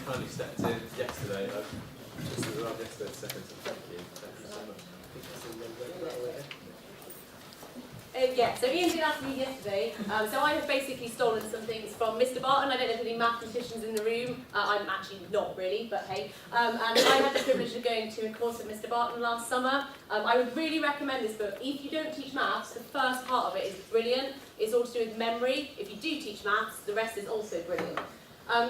kindly stepped in yesterday. Just as well yesterday, second, so thank you. Thank you so much. Yeah, so Ian did ask me yesterday, so I have basically stolen some things from Mr. Barton. I don't know if there's any mathematicians in the room. I'm actually not really, but hey. And I had the privilege of going to a course with Mr. Barton last summer. I would really recommend this book. If you don't teach maths, the first part of it is brilliant. It's all to do with memory. If you do teach maths, the rest is also brilliant.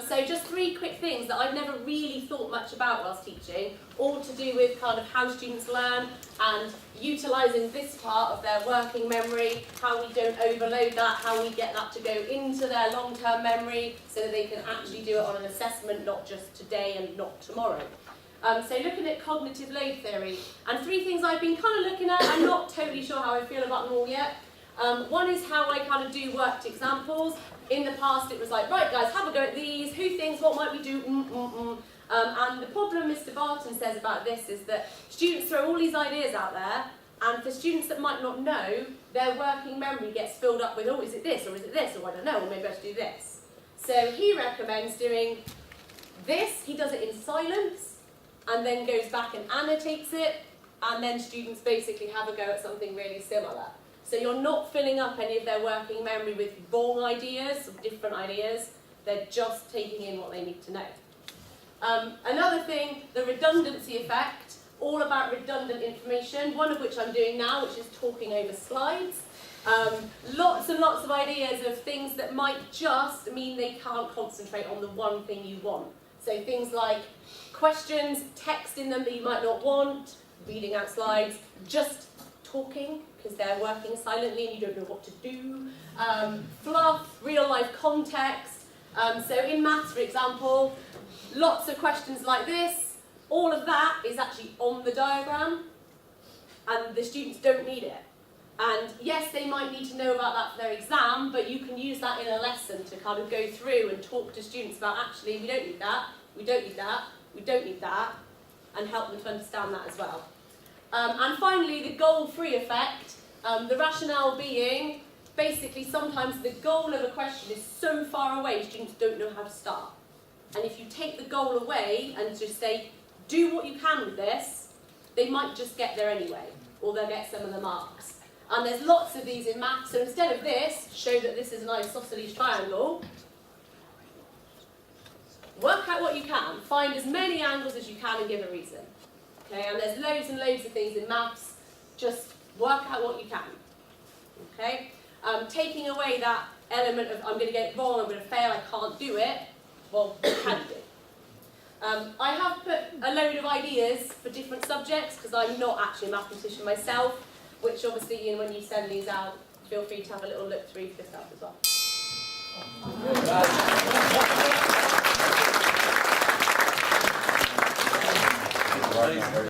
So just 3 quick things that I've never really thought much about whilst teaching, all to do with kind of how students learn and utilising this part of their working memory, how we don't overload that, how we get that to go into their long-term memory so that they can actually do it on an assessment, not just today and not tomorrow. So looking at cognitive load theory, and 3 things I've been kind of looking at. I'm not totally sure how I feel about them all yet. One is how I kind of do worked examples. In the past it was like, right guys, have a go at these, who thinks, what might we do, and the problem Mr. Barton says about this is that students throw all these ideas out there, and for students that might not know, their working memory gets filled up with, oh, is it this, or is it this, or I don't know, or maybe I should do this. So he recommends doing this, he does it in silence, and then goes back and annotates it, and then students basically have a go at something really similar. So you're not filling up any of their working memory with wrong ideas, or different ideas, they're just taking in what they need to know. Another thing, the redundancy effect, all about redundant information, one of which I'm doing now, which is talking over slides. Lots and lots of ideas of things that might just mean they can't concentrate on the one thing you want. So things like questions, text in them that you might not want, reading out slides, just talking, because they're working silently and you don't know what to do. Fluff, real life context. So in maths, for example, lots of questions like this. All of that is actually on the diagram, and the students don't need it. And yes, they might need to know about that for their exam, but you can use that in a lesson to kind of go through and talk to students about, actually, we don't need that, we don't need that, we don't need that, and help them to understand that as well. And finally, the goal-free effect, the rationale being, basically sometimes the goal of a question is so far away, students don't know how to start. And if you take the goal away and just say, do what you can with this, they might just get there anyway, or they'll get some of the marks. And there's lots of these in maths, so instead of this, show that this is an isosceles triangle, work out what you can, find as many angles as you can and give a reason. Okay, and there's loads and loads of things in maths, just work out what you can. Okay, taking away that element of I'm going to get it wrong, I'm going to fail, I can't do it, well, what can you do? I have put a load of ideas for different subjects, because I'm not actually a mathematician myself, which obviously, Ian, when you send these out, feel free to have a little look through for yourself as well.